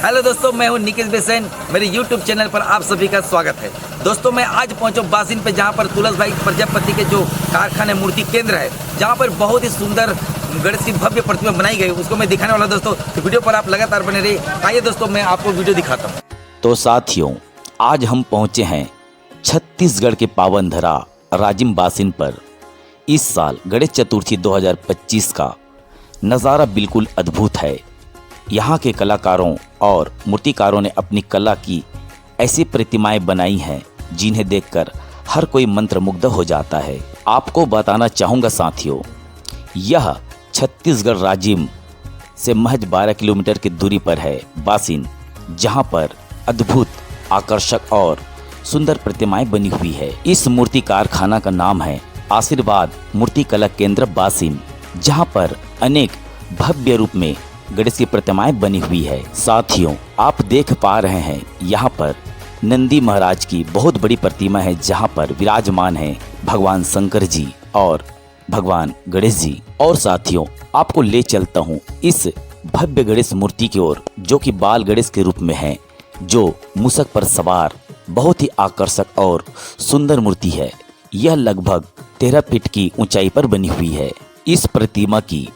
Hello दोस्तों, मैं हूं निखिल बेसेन। मेरे YouTube चैनल पर आप सभी का स्वागत है। दोस्तों, मैं आज पहुंचा बासिन पे, जहां पर तुलस भाई प्रजापति के जो कारखाने मूर्ति केंद्र है, जहां पर बहुत ही सुंदर गणेश की भव्य प्रतिमा बनाई गई, उसको मैं दिखाने वाला दोस्तों। तो वीडियो पर आप लगातार बने रहिए। आइए दोस्तों, मैं आपको वीडियो दिखाता हूँ। तो साथियों, आज हम पहुंचे हैं छत्तीसगढ़ के पावन धरा राजिम बासिन पर। इस साल गणेश चतुर्थी 2025 का नज़ारा बिल्कुल अद्भुत है। यहाँ के कलाकारों और मूर्तिकारों ने अपनी कला की ऐसी प्रतिमाएं बनाई हैं जिन्हें देखकर हर कोई मंत्रमुग्ध हो जाता है। आपको बताना चाहूँगा साथियों, यह छत्तीसगढ़ राजिम से महज 12 किलोमीटर की दूरी पर है बासिन, जहाँ पर अद्भुत, आकर्षक और सुंदर प्रतिमाएं बनी हुई है। इस मूर्ति कारखाना का नाम है आशीर्वाद मूर्ति कला केंद्र बासिन, जहाँ पर अनेक भव्य रूप में गणेश की प्रतिमाएं बनी हुई है। साथियों, आप देख पा रहे हैं यहाँ पर नंदी महाराज की बहुत बड़ी प्रतिमा है, जहाँ पर विराजमान है भगवान शंकर जी और भगवान गणेश जी। और साथियों, आपको ले चलता हूँ इस भव्य गणेश मूर्ति की ओर, जो कि बाल गणेश के रूप में है, जो मूषक पर सवार बहुत ही आकर्षक और सुंदर मूर्ति है। यह लगभग 13 फीट की ऊंचाई पर बनी हुई है। इस प्रतिमा की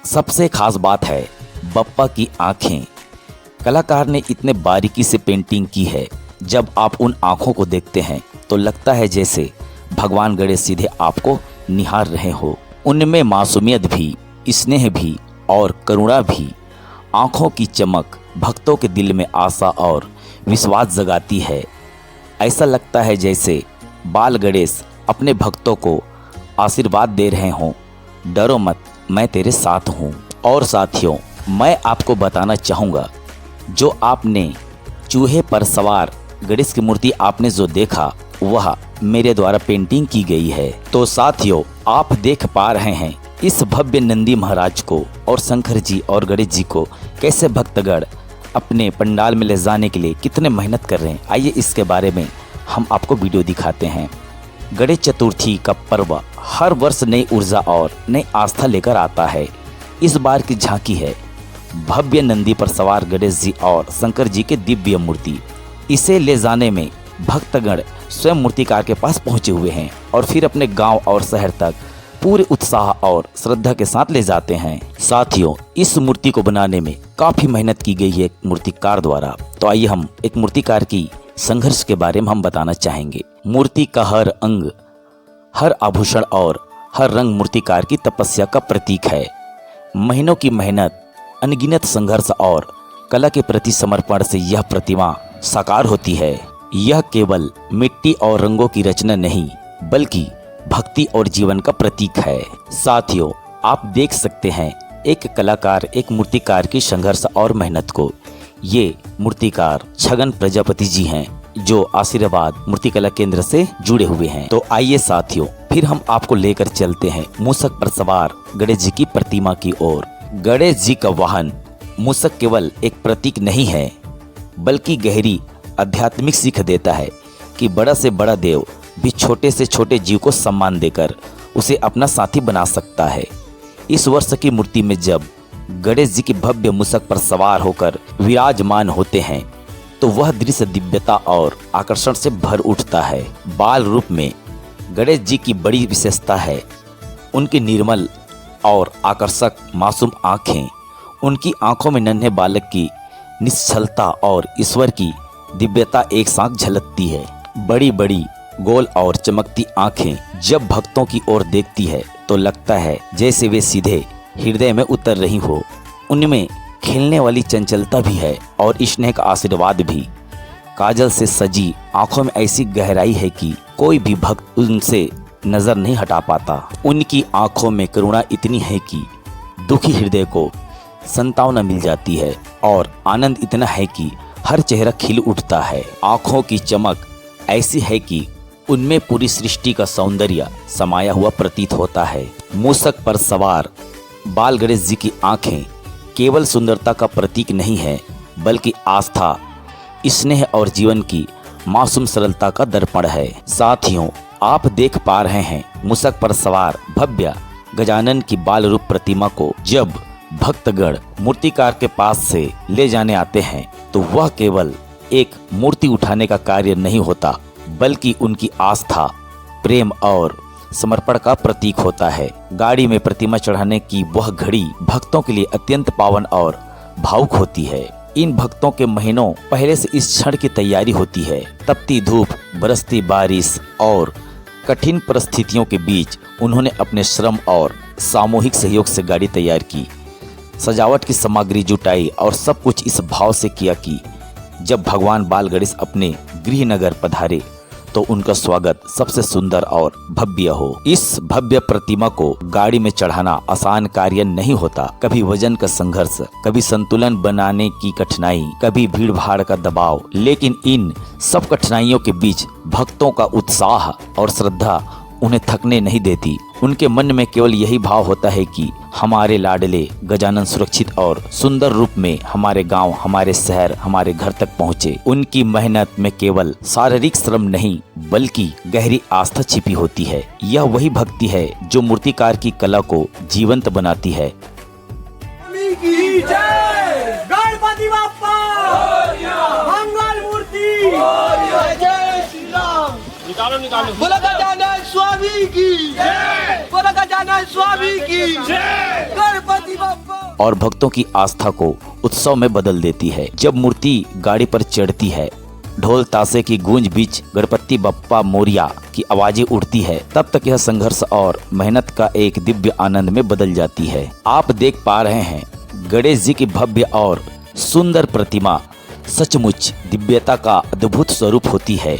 सबसे खास बात है बप्पा की आंखें। कलाकार ने इतने बारीकी से पेंटिंग की है, जब आप उन आंखों को देखते हैं तो लगता है जैसे भगवान गणेश सीधे आपको निहार रहे हो। उनमें मासूमियत भी, स्नेह भी और करुणा भी। आंखों की चमक भक्तों के दिल में आशा और विश्वास जगाती है। ऐसा लगता है जैसे बाल गणेश अपने भक्तों को आशीर्वाद दे रहे हों, डरो मत, मैं तेरे साथ हूँ। और साथियों, मैं आपको बताना चाहूँगा, जो आपने चूहे पर सवार गणेश की मूर्ति आपने जो देखा, वह मेरे द्वारा पेंटिंग की गई है। तो साथियों, आप देख पा रहे हैं इस भव्य नंदी महाराज को और शंकर जी और गणेश जी को कैसे भक्तगण अपने पंडाल में ले जाने के लिए कितने मेहनत कर रहे हैं। आइए इसके बारे में हम आपको वीडियो दिखाते हैं। गणेश चतुर्थी का पर्व हर वर्ष नई ऊर्जा और नई आस्था लेकर आता है। इस बार की झांकी है भव्य नंदी पर सवार गणेश जी और शंकर जी की दिव्य मूर्ति। इसे ले जाने में भक्तगण स्वयं मूर्तिकार के पास पहुंचे हुए हैं और फिर अपने गांव और शहर तक पूरे उत्साह और श्रद्धा के साथ ले जाते हैं। साथियों, इस मूर्ति को बनाने में काफी मेहनत की गई है एक मूर्तिकार द्वारा। तो आइए हम एक मूर्तिकार की संघर्ष के बारे में हम बताना चाहेंगे। मूर्ति का हर अंग, हर आभूषण और हर रंग मूर्तिकार की तपस्या का प्रतीक है। महीनों की मेहनत, अनगिनत संघर्ष और कला के प्रति समर्पण से यह प्रतिमा साकार होती है। यह केवल मिट्टी और रंगों की रचना नहीं, बल्कि भक्ति और जीवन का प्रतीक है। साथियों, आप देख सकते हैं एक कलाकार, एक मूर्तिकार की संघर्ष और मेहनत को। ये मूर्तिकार छगन प्रजापति जी हैं, जो आशीर्वाद मूर्ति कला केंद्र से जुड़े हुए हैं। तो आइए साथियों, फिर हम आपको लेकर चलते हैं मूषक पर सवार गणेश जी की प्रतिमा की ओर। गणेश जी का वाहन मूषक केवल एक प्रतीक नहीं है, बल्कि गहरी आध्यात्मिक सीख देता है कि बड़ा से बड़ा देव भी छोटे से छोटे जीव को सम्मान देकर उसे अपना साथी बना सकता है। इस वर्ष की मूर्ति में जब गणेश जी की भव्य मूषक पर सवार होकर विराजमान होते हैं, तो वह दृश्य दिव्यता और आकर्षण से भर उठता है। बाल रूप में गणेश जी की बड़ी विशेषता है उनकी निर्मल और आकर्षक मासूम आँखें। उनकी आंखों में नन्हे बालक की निश्चलता और ईश्वर की दिव्यता एक साथ झलकती है। बड़ी बड़ी गोल और चमकती आंखें जब भक्तों की ओर देखती है तो लगता है जैसे वे सीधे हृदय में उतर रही हो। उनमें खेलने वाली चंचलता भी है और स्नेह का आशीर्वाद भी। काजल से सजी आंखों में ऐसी गहराई है कि कोई भी भक्त उनसे नजर नहीं हटा पाता। उनकी आंखों में करुणा इतनी है कि दुखी हृदय को सांत्वना मिल जाती है और आनंद इतना है कि हर चेहरा खिल उठता है। आंखों की चमक ऐसी है कि उनमें पूरी सृष्टि का सौंदर्य समाया हुआ प्रतीत होता है। मूषक पर सवार बाल गणेश जी की आंखें केवल सुंदरता का प्रतीक नहीं है, बल्कि आस्था, स्नेह और जीवन की मासूम सरलता का दर्पण है। साथियों, आप देख पा रहे हैं मूषक पर सवार भव्य गजानन की बाल रूप प्रतिमा को। जब भक्तगण मूर्तिकार के पास से ले जाने आते हैं तो वह केवल एक मूर्ति उठाने का कार्य नहीं होता, बल्कि उनकी आस्था, प्रेम और समर्पण का प्रतीक होता है। गाड़ी में प्रतिमा चढ़ाने की वह घड़ी भक्तों के लिए अत्यंत पावन और भावुक होती है। इन भक्तों के महीनों पहले से इस क्षण की तैयारी होती है। तपती धूप, बरसती बारिश और कठिन परिस्थितियों के बीच उन्होंने अपने श्रम और सामूहिक सहयोग से गाड़ी तैयार की, सजावट की सामग्री जुटाई और सब कुछ इस भाव से किया कि जब भगवान बाल गणेश अपने गृहनगर पधारे तो उनका स्वागत सबसे सुंदर और भव्य हो। इस भव्य प्रतिमा को गाड़ी में चढ़ाना आसान कार्य नहीं होता। कभी वजन का संघर्ष, कभी संतुलन बनाने की कठिनाई, कभी भीड़ भाड़ का दबाव, लेकिन इन सब कठिनाइयों के बीच भक्तों का उत्साह और श्रद्धा उन्हें थकने नहीं देती। उनके मन में केवल यही भाव होता है कि हमारे लाडले गजानन सुरक्षित और सुंदर रूप में हमारे गांव, हमारे शहर, हमारे घर तक पहुंचे। उनकी मेहनत में केवल शारीरिक श्रम नहीं बल्कि गहरी आस्था छिपी होती है। यह वही भक्ति है जो मूर्तिकार की कला को जीवंत बनाती है। गणपति बाप्पा मंगल मूर्ति, निकालो बोला गजानन स्वामी की जय, बोला गजानन स्वामी की जय, गणपति बाप्पा। और भक्तों की आस्था को उत्सव में बदल देती है। जब मूर्ति गाड़ी पर चढ़ती है, ढोल ताशे की गूंज बीच गणपति बप्पा मोरिया की आवाजें उठती है, तब तक यह संघर्ष और मेहनत का एक दिव्य आनंद में बदल जाती है। आप देख पा रहे हैं गणेश जी की भव्य और सुंदर प्रतिमा सचमुच दिव्यता का अद्भुत स्वरूप होती है।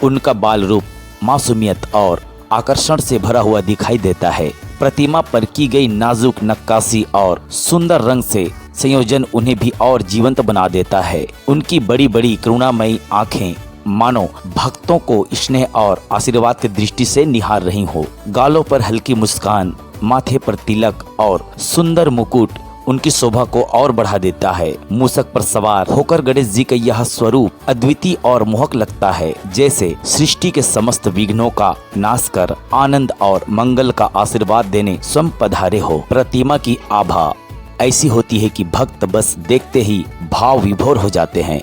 उनका बाल रूप मासूमियत और आकर्षण से भरा हुआ दिखाई देता है। प्रतिमा पर की गई नाजुक नक्काशी और सुंदर रंग से संयोजन उन्हें भी और जीवंत बना देता है। उनकी बड़ी बड़ी करुणामयी आंखें मानो भक्तों को स्नेह और आशीर्वाद की दृष्टि से निहार रही हो। गालों पर हल्की मुस्कान, माथे पर तिलक और सुंदर मुकुट उनकी शोभा को और बढ़ा देता है। मूषक पर सवार होकर गणेश जी का यह स्वरूप अद्वितीय और मोहक लगता है, जैसे सृष्टि के समस्त विघ्नों का नाश कर आनंद और मंगल का आशीर्वाद देने स्वयं पधारे हो। प्रतिमा की आभा ऐसी होती है कि भक्त बस देखते ही भाव विभोर हो जाते हैं।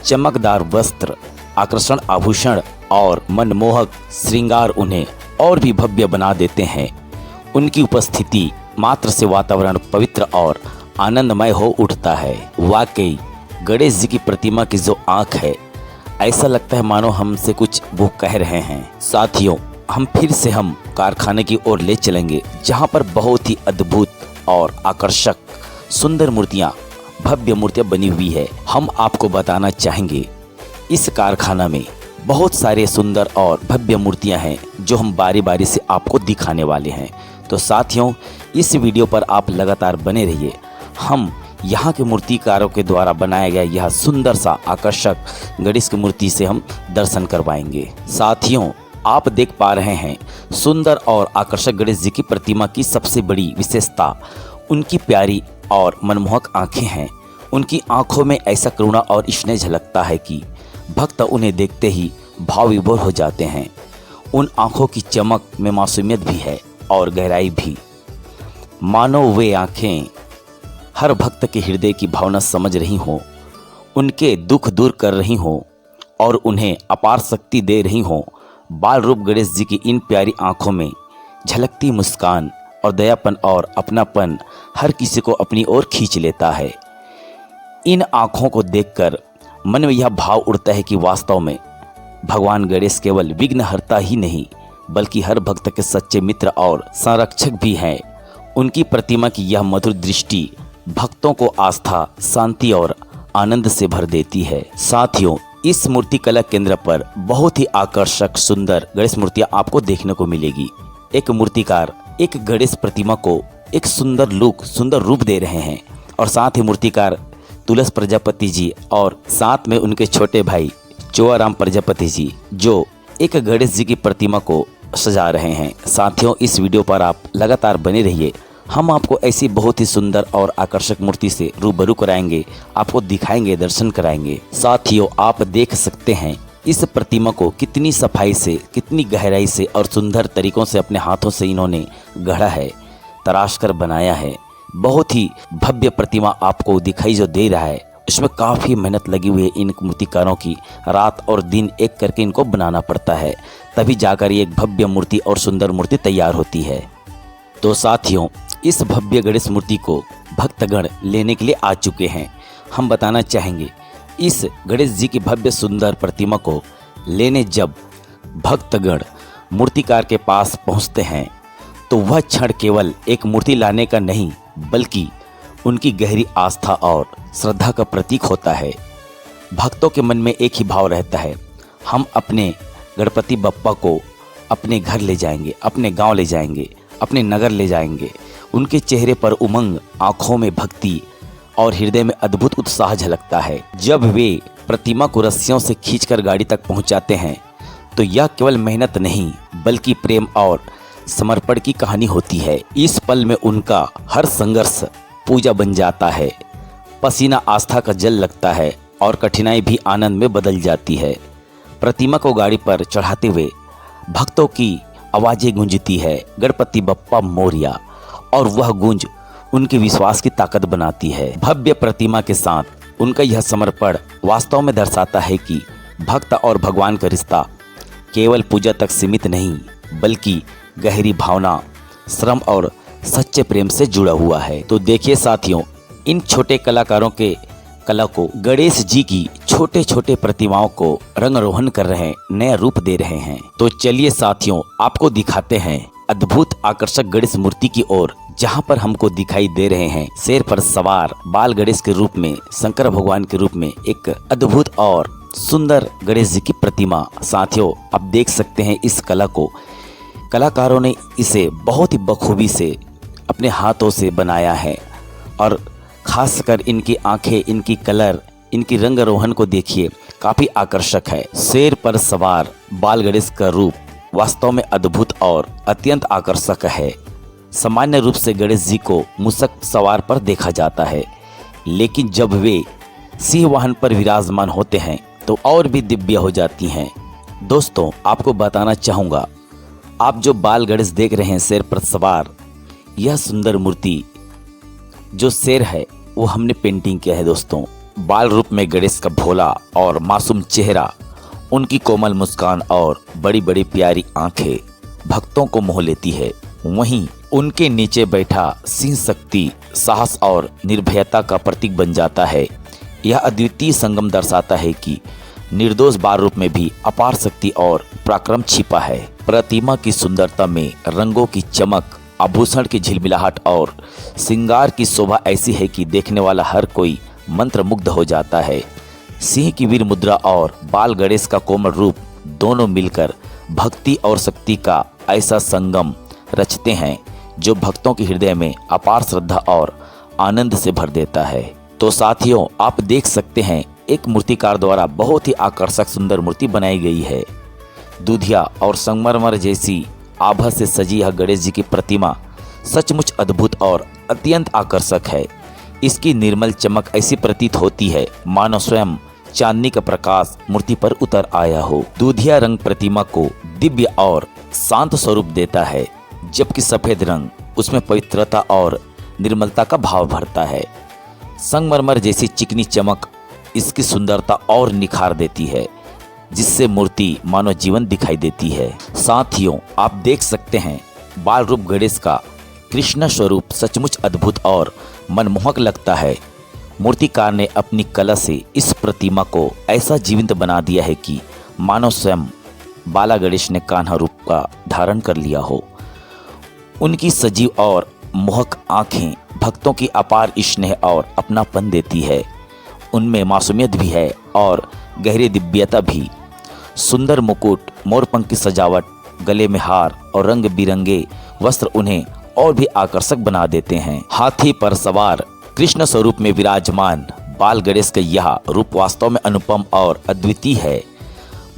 चमकदार वस्त्र, आकर्षण आभूषण और मनमोहक श्रृंगार उन्हें और भी भव्य बना देते हैं। उनकी उपस्थिति मात्र से वातावरण पवित्र और आनंदमय हो उठता है। वाकई गणेश जी की प्रतिमा की जो आंख है, ऐसा लगता है मानो हमसे कुछ वो कह रहे हैं। साथियों, हम फिर से कारखाने की ओर ले चलेंगे, जहां पर बहुत ही अद्भुत और आकर्षक सुंदर मूर्तियां, भव्य मूर्तियां बनी हुई है। हम आपको बताना चाहेंगे इस कारखाना में बहुत सारे सुंदर और भव्य मूर्तियां हैं जो हम बारी बारी से आपको दिखाने वाले हैं। तो साथियों, इस वीडियो पर आप लगातार बने रहिए। हम यहाँ के मूर्तिकारों के द्वारा बनाया गया यह सुंदर सा आकर्षक गणेश की मूर्ति से हम दर्शन करवाएंगे। साथियों, आप देख पा रहे हैं सुंदर और आकर्षक गणेश जी की प्रतिमा की सबसे बड़ी विशेषता उनकी प्यारी और मनमोहक आंखें हैं। उनकी आंखों में ऐसा करुणा और स्नेह झलकता है कि भक्त उन्हें देखते ही भाव विभोर हो जाते हैं। उन आंखों की चमक में मासूमियत भी है और गहराई भी, मानो वे आंखें हर भक्त के हृदय की भावना समझ रही हों, उनके दुख दूर कर रही हों और उन्हें अपार शक्ति दे रही हों। बाल रूप गणेश जी की इन प्यारी आंखों में झलकती मुस्कान और दयापन और अपनापन हर किसी को अपनी ओर खींच लेता है। इन आंखों को देखकर मन में यह भाव उठता है कि वास्तव में भगवान गणेश केवल विघ्नहर्ता ही नहीं बल्कि हर भक्त के सच्चे मित्र और संरक्षक भी हैं। उनकी प्रतिमा की यह मधुर दृष्टि भक्तों को आस्था, शांति और आनंद से भर देती है। साथियों, इस मूर्ति कला केंद्र पर बहुत ही आकर्षक सुंदर गणेश मूर्तियां आपको देखने को मिलेगी। एक मूर्तिकार एक गणेश प्रतिमा को एक सुंदर लुक, सुंदर रूप दे रहे हैं और साथ ही मूर्तिकार तुलस प्रजापति जी और साथ में उनके छोटे भाई चौआराम प्रजापति जी जो एक गणेश जी की प्रतिमा को सजा रहे हैं। साथियों, इस वीडियो पर आप लगातार बने रहिए। हम आपको ऐसी बहुत ही सुंदर और आकर्षक मूर्ति से रूबरू कराएंगे, आपको दिखाएंगे, दर्शन कराएंगे। साथियों, आप देख सकते हैं इस प्रतिमा को कितनी सफाई से, कितनी गहराई से और सुंदर तरीकों से अपने हाथों से इन्होंने गढ़ा है, तराश कर बनाया है। बहुत ही भव्य प्रतिमा आपको दिखाई जो दे रहा है, इसमें काफ़ी मेहनत लगी हुई है इन मूर्तिकारों की। रात और दिन एक करके इनको बनाना पड़ता है, तभी जाकर ये एक भव्य मूर्ति और सुंदर मूर्ति तैयार होती है। तो साथियों, इस भव्य गणेश मूर्ति को भक्तगण लेने के लिए आ चुके हैं। हम बताना चाहेंगे, इस गणेश जी की भव्य सुंदर प्रतिमा को लेने जब भक्तगण मूर्तिकार के पास पहुंचते हैं तो वह क्षण केवल एक मूर्ति लाने का नहीं, बल्कि उनकी गहरी आस्था और श्रद्धा का प्रतीक होता है। भक्तों के मन में एक ही भाव रहता है, हम अपने गणपति बप्पा को अपने घर ले जाएंगे, अपने गांव ले जाएंगे, अपने नगर ले जाएंगे। उनके चेहरे पर उमंग, आंखों में भक्ति और हृदय में अद्भुत उत्साह झलकता है। जब वे प्रतिमा को रस्सियों से खींचकर गाड़ी तक पहुंचाते हैं तो यह केवल मेहनत नहीं, बल्कि प्रेम और समर्पण की कहानी होती है। इस पल में उनका हर संघर्ष पूजा बन जाता है, पसीना आस्था का जल लगता है और कठिनाई भी आनंद में बदल जाती है। प्रतिमा को गाड़ी पर चढ़ाते हुए भक्तों की आवाज़ें गूंजती है, गणपति बप्पा मोरिया, और वह गूंज उनके विश्वास की ताकत बनाती है। भव्य प्रतिमा के साथ उनका यह समर्पण वास्तव में दर्शाता है कि भक्त और भगवान का रिश्ता केवल पूजा तक सीमित नहीं, बल्कि गहरी भावना, श्रम और सच्चे प्रेम से जुड़ा हुआ है। तो देखिए साथियों, इन छोटे कलाकारों के कला को गणेश जी की छोटे छोटे प्रतिमाओं को रंग रोहन कर रहे हैं, नया रूप दे रहे हैं। तो चलिए साथियों, आपको दिखाते हैं अद्भुत आकर्षक गणेश मूर्ति की ओर, जहां पर हमको दिखाई दे रहे हैं शेर पर सवार बाल गणेश के रूप में, शंकर भगवान के रूप में एक अद्भुत और सुंदर गणेश जी की प्रतिमा। साथियों, आप देख सकते हैं इस कला को, कलाकारों ने इसे बहुत ही बखूबी से अपने हाथों से बनाया है, और खासकर इनकी आंखें, इनकी कलर, इनकी रंग रोहन को देखिए, काफ़ी आकर्षक है। शेर पर सवार बाल गणेश का रूप वास्तव में अद्भुत और अत्यंत आकर्षक है। सामान्य रूप से गणेश जी को मूषक सवार पर देखा जाता है, लेकिन जब वे सिंह वाहन पर विराजमान होते हैं तो और भी दिव्य हो जाती हैं। दोस्तों, आपको बताना चाहूँगा, आप जो बाल गणेश देख रहे हैं शेर पर सवार, यह सुंदर मूर्ति जो शेर है वो हमने पेंटिंग किया है। दोस्तों, बाल रूप में गणेश का भोला और मासूम चेहरा, उनकी कोमल मुस्कान और बड़ी बड़ी प्यारी आंखें भक्तों को मोह लेती है। वहीं उनके नीचे बैठा सिंह शक्ति, साहस और निर्भयता का प्रतीक बन जाता है। यह अद्वितीय संगम दर्शाता है कि निर्दोष बाल रूप में भी अपार शक्ति और पराक्रम छिपा है। प्रतिमा की सुंदरता में रंगों की चमक, आभूषण की झिलमिलाहट और श्रृंगार की शोभा ऐसी है कि देखने वाला हर कोई मंत्रमुग्ध हो जाता है। सिंह की वीर मुद्रा और बाल गणेश का कोमल रूप दोनों मिलकर भक्ति और शक्ति का ऐसा संगम रचते हैं जो भक्तों के हृदय में अपार श्रद्धा और आनंद से भर देता है। तो साथियों, आप देख सकते हैं एक मूर्तिकार द्वारा बहुत ही आकर्षक सुंदर मूर्ति बनाई गई है। दूधिया और संगमरमर जैसी आभा से सजी यह गणेश जी की प्रतिमा सचमुच अद्भुत और अत्यंत आकर्षक है। इसकी निर्मल चमक ऐसी प्रतीत होती है मानो स्वयं चांदनी का प्रकाश मूर्ति पर उतर आया हो। दूधिया रंग प्रतिमा को दिव्य और शांत स्वरूप देता है, जबकि सफेद रंग उसमें पवित्रता और निर्मलता का भाव भरता है। संगमरमर जैसी चिकनी चमक इसकी सुंदरता और निखार देती है, जिससे मूर्ति मानो जीवन दिखाई देती है। साथियों, आप देख सकते हैं बाल रूप गणेश का कृष्ण स्वरूप सचमुच अद्भुत और मनमोहक लगता है। मूर्तिकार ने अपनी कला से इस प्रतिमा को ऐसा जीवंत बना दिया है कि मानो स्वयं बाला गणेश ने कान्हा रूप का धारण कर लिया हो। उनकी सजीव और मोहक आंखें भक्तों की अपार स्नेह और अपनापन देती है। उनमें मासूमियत भी है और गहरी दिव्यता भी। सुंदर मुकुट, मोरपंख की सजावट, गले में हार और रंग बिरंगे वस्त्र उन्हें और भी आकर्षक बना देते हैं। हाथी पर सवार कृष्ण स्वरूप में विराजमान बाल गणेश का यह रूप वास्तव में अनुपम और अद्वितीय है।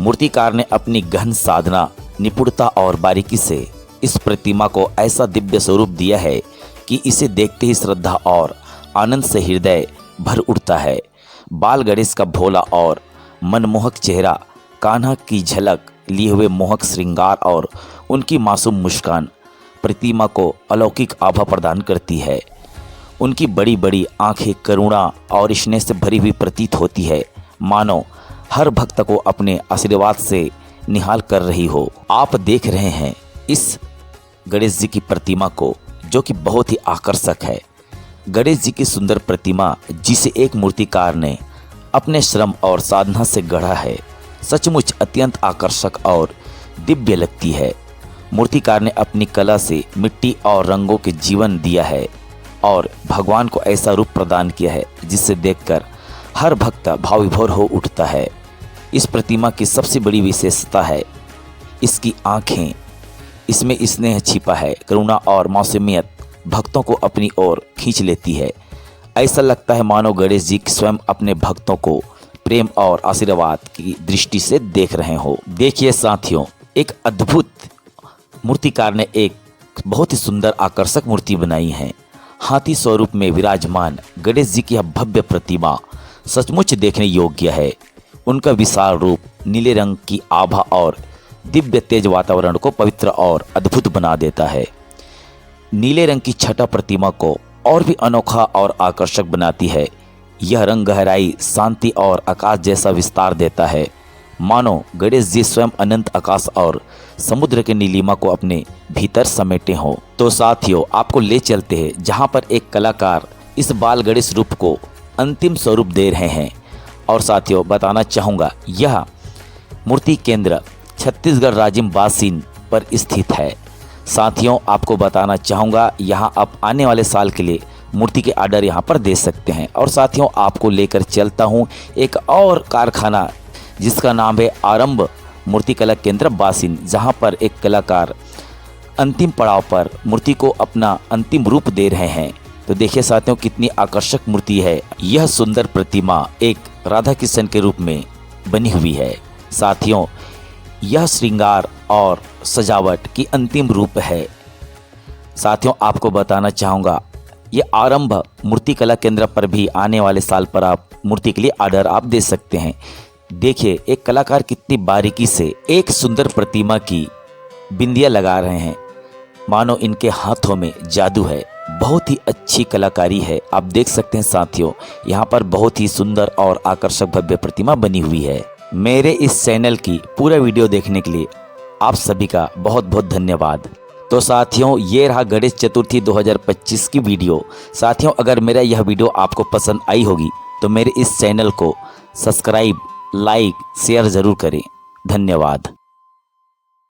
मूर्तिकार ने अपनी गहन साधना, निपुणता और बारीकी से इस प्रतिमा को ऐसा दिव्य स्वरूप दिया है कि इसे देखते ही श्रद्धा और आनंद से हृदय भर उठता है। बाल गणेश का भोला और मनमोहक चेहरा, कान्हा की झलक लिए हुए मोहक श्रृंगार और उनकी मासूम मुस्कान प्रतिमा को अलौकिक आभा प्रदान करती है। उनकी बड़ी बड़ी आंखें करुणा और स्नेह से भरी हुई प्रतीत होती है, मानो हर भक्त को अपने आशीर्वाद से निहाल कर रही हो। आप देख रहे हैं इस गणेश जी की प्रतिमा को, जो कि बहुत ही आकर्षक है। गणेश जी की सुंदर प्रतिमा, जिसे एक मूर्तिकार ने अपने श्रम और साधना से गढ़ा है, सचमुच अत्यंत आकर्षक और दिव्य लगती है। मूर्तिकार ने अपनी कला से मिट्टी और रंगों के जीवन दिया है और भगवान को ऐसा रूप प्रदान किया है जिसे देखकर हर भक्त भावविभोर हो उठता है। इस प्रतिमा की सबसे बड़ी विशेषता है इसकी आँखें। इसमें स्नेह छिपा है, करुणा और मासूमियत भक्तों को अपनी ओर खींच लेती है। ऐसा लगता है मानो गणेश जी स्वयं अपने भक्तों को प्रेम और आशीर्वाद की दृष्टि से देख रहे हो। देखिए साथियों, एक अद्भुत मूर्तिकार ने एक बहुत ही सुंदर आकर्षक मूर्ति बनाई है। हाथी स्वरूप में विराजमान गणेश जी की यह भव्य प्रतिमा सचमुच देखने योग्य है। उनका विशाल रूप, नीले रंग की आभा और दिव्य तेज वातावरण को पवित्र और अद्भुत बना देता है। नीले रंग की छटा प्रतिमा को और भी अनोखा और आकर्षक बनाती है। यह रंग गहराई, शांति और आकाश जैसा विस्तार देता है, मानो गणेश जी स्वयं अनंत आकाश और समुद्र के नीलिमा को अपने भीतर समेटे हों। तो साथियों, आपको ले चलते हैं जहां पर एक कलाकार इस बाल गणेश रूप को अंतिम स्वरूप दे रहे हैं। और साथियों, बताना चाहूँगा, यह मूर्ति केंद्र छत्तीसगढ़ राजिम बासिन पर स्थित है। साथियों, आपको बताना चाहूँगा, यहाँ आप आने वाले साल के लिए मूर्ति के ऑर्डर यहाँ पर दे सकते हैं। और साथियों, आपको लेकर चलता हूँ एक और कारखाना जिसका नाम है आरंभ मूर्ति कला केंद्र बासिन, जहाँ पर एक कलाकार अंतिम पड़ाव पर मूर्ति को अपना अंतिम रूप दे रहे हैं। तो देखिए साथियों, कितनी आकर्षक मूर्ति है। यह सुंदर प्रतिमा एक राधा कृष्ण के रूप में बनी हुई है। साथियों, यह श्रृंगार और सजावट की अंतिम रूप है। साथियों, आपको बताना चाहूँगा, ये आरंभ मूर्ति कला केंद्र पर भी आने वाले साल पर आप मूर्ति के लिए ऑर्डर आप दे सकते हैं। देखिए, एक कलाकार कितनी बारीकी से एक सुंदर प्रतिमा की बिंदियाँ लगा रहे हैं, मानो इनके हाथों में जादू है। बहुत ही अच्छी कलाकारी है। आप देख सकते हैं साथियों, यहाँ पर बहुत ही सुंदर और आकर्षक भव्य प्रतिमा बनी हुई है। मेरे इस चैनल की पूरा वीडियो देखने के लिए आप सभी का बहुत बहुत धन्यवाद। तो साथियों, ये रहा गणेश चतुर्थी 2025 की वीडियो। साथियों, अगर मेरा यह वीडियो आपको पसंद आई होगी तो मेरे इस चैनल को सब्सक्राइब, लाइक, शेयर ज़रूर करें। धन्यवाद।